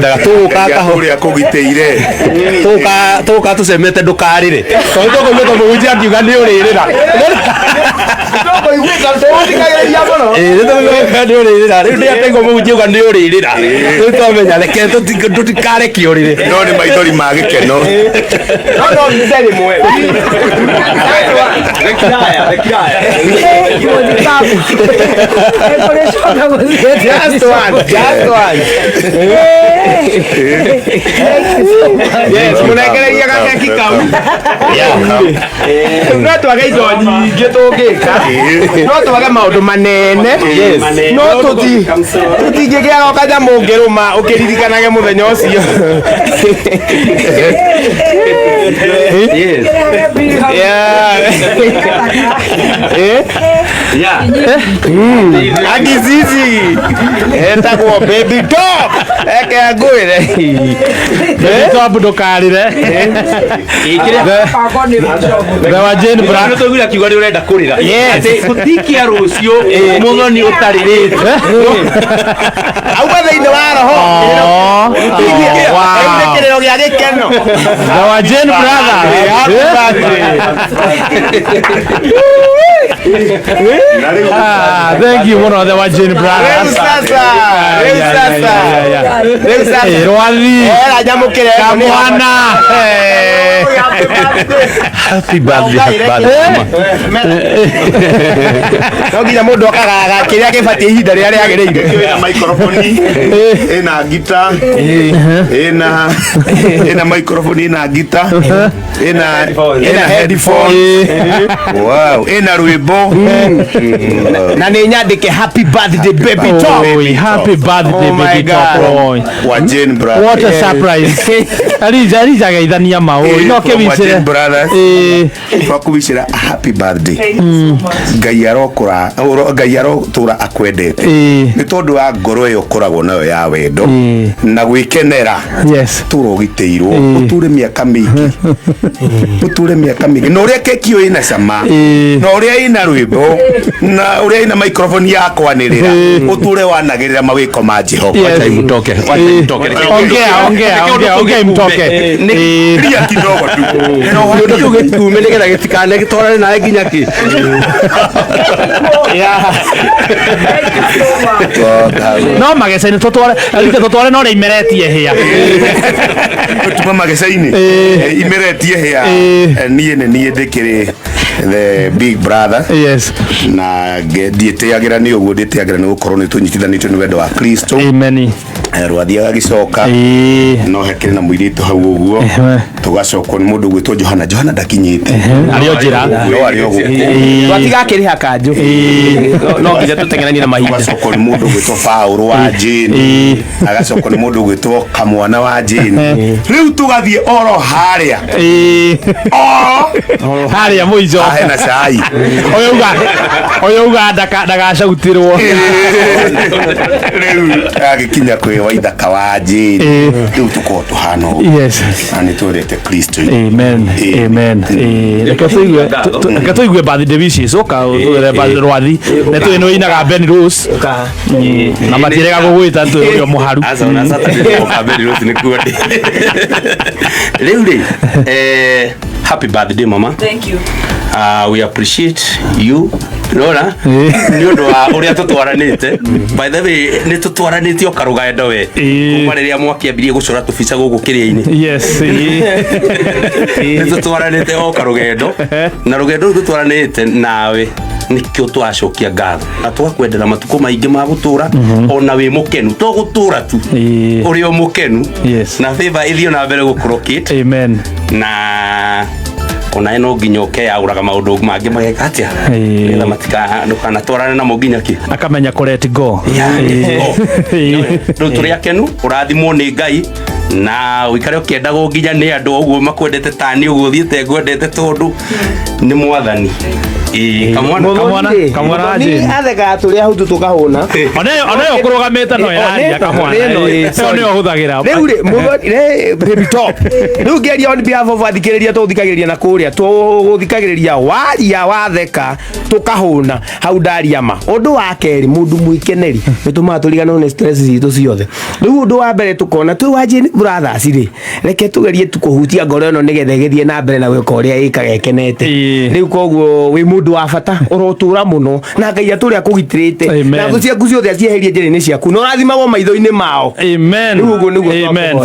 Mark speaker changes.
Speaker 1: ndaga tuguka
Speaker 2: uria kugiteire
Speaker 1: tuguka tucemete ndukarire tuguka muhunjia akiuga ni uririra riu ndiateigwo muhunjia uga ni uririra riu twamenya reke tutikareke urire
Speaker 2: no ni maithori ma gikeno
Speaker 1: yes munegereria gakeki kau no twage indo nyingĩ tũngĩka no twage maũndũ manene no tũtingĩgĩa kanyamũ ũngĩrũma ũkĩririkanage mũthenya ũcio agizizi etagwo baby top eke ngwĩre top ndũkarire Rewa Jane Brand tũiguire akiuga nĩ ũrenda kũrĩra atĩ gũtikia rũciũ mũthoni ũtarĩrĩte auga thĩinĩ wa roho kĩrĩro gĩa gĩkeno Rewa Jane brother thank you mũno Rewa Jane brother rwathi kamwana happy birthday no nginya mũndũ akagaga kĩrĩa gĩbatiĩ ihinda rĩrĩa rĩagĩrĩire
Speaker 2: ĩna microphone ĩna guitar ĩna microphone ĩna guitar ĩna headphone wow ĩna rwĩmbo
Speaker 1: na nĩ nyandĩke happy birthday baby top happy birthday baby top
Speaker 2: wa Jane brother
Speaker 1: what a surprise arija geithania maũ no kĩwicire
Speaker 2: twakũwicira happy birthday Ngai arotũra akwendete nĩ tondũ wa ngoro ĩyo ũkoragwo nayo ya wendo na gwĩkenera tũra ũgitĩirwo ũture mĩaka mĩingĩ na ũrĩa keki ĩyo ĩna cama na ũrĩa ĩna rwĩmbo na ũrĩa ĩna microphone ya kwanĩrĩra ũture wanagĩrĩra mawĩko ma Jehova
Speaker 1: ongea mtoke
Speaker 2: ria kidogo tu
Speaker 1: gĩtume nĩgetha gĩtikane gĩtwarane nawe nginya kĩ no magece-inĩ tũtware no ũrĩa imeretie hĩa
Speaker 2: tuma magece-inĩ imeretie hĩa niĩ ndĩkĩrĩ the big brother na ndiĩtĩagĩra nĩ ũguo ndĩtĩagĩra nĩ gũkorwo nĩ tũnyitithanĩtio nĩ wendo wa Kristo amen rwathi agagĩcoka no hekĩrĩ na mũirĩtu hau ũguo tũgacokwo nĩ mũndũ gwĩtwo Johana ndakinyĩte
Speaker 1: arĩo njĩra twatigakĩrĩha kanjũ no nginya tũteng'eranie na mahinda
Speaker 2: tũgacokwo nĩ mũndũ gwĩtwo Paul wa Jane agacokwo nĩ mũndũ gwĩtwo Kamwana wa Jane rĩu tũgathiĩ oro harĩa mũico
Speaker 1: hena cai ũyũ uga ndagacautirwo
Speaker 2: rĩu agĩkinya kwĩ Waithaka wa Jane rĩu tũkorwo tũhana ũguo na nĩ twendete Kristo
Speaker 1: amen reke tũigue birthday wishes ũka rwathi na twĩ nĩ wĩinaga Ben Rose na matirega gũgwĩta twĩ mũharu
Speaker 3: Ben Rose nĩ kuondi rĩu happy birthday mama.
Speaker 4: Thank you.
Speaker 3: We appreciate you. Rora ni undu wa uria tutwaranite by the way ni tutwaranite o karugendo we kuma riria mwakiambirie gucura tubica guku kiria-ini
Speaker 1: yes
Speaker 3: ni tutwaranite o karugendo na rugendo tutwaranite nawe nikio twacokia ngatho na twakwendera matuko maingi ma gutura ona wi mukenu to gutura tu uri o mukenu na favor ithio na mbere gukrokit
Speaker 1: amen
Speaker 3: na ona eno nginyoke yauraga maundu mangi mageka atia ngetha matika ndukanatwarane na muginya ki
Speaker 1: akamenya ku let go
Speaker 3: ndo turi akenu urathimwo ni Ngai na wikare ukiendaga nginya ni andu uguo makwendete tani uguo thiete ngwendete tondu ni mwathani
Speaker 1: kamwana
Speaker 4: ni atheka turia hutu tukahuna
Speaker 1: oneyo kurugamite no yaria kamwana oneyo huthagira
Speaker 4: baby top riu ngeria on behalf of athikiriria tuthikagiriria na kuria tuthikagiriria waria watheka tukahuna hau ndaria ma undu wa keri mundu mwikeneri nituma turigana na stress zitu ciothe riu undu wa mbere tukona twi waje brothers ri reke tugerie tukuhutia ngoro ino nigethe githie na mbere na gwika uria ikagekenete riu koguo wi mundu wa bata urotura muno na Ngai aturi akugitirite na gucia ciothe acieherie njiri-ini ciaku no rathimagwo maitho-ini mao
Speaker 1: amen
Speaker 4: riu uguo niguo
Speaker 1: amen.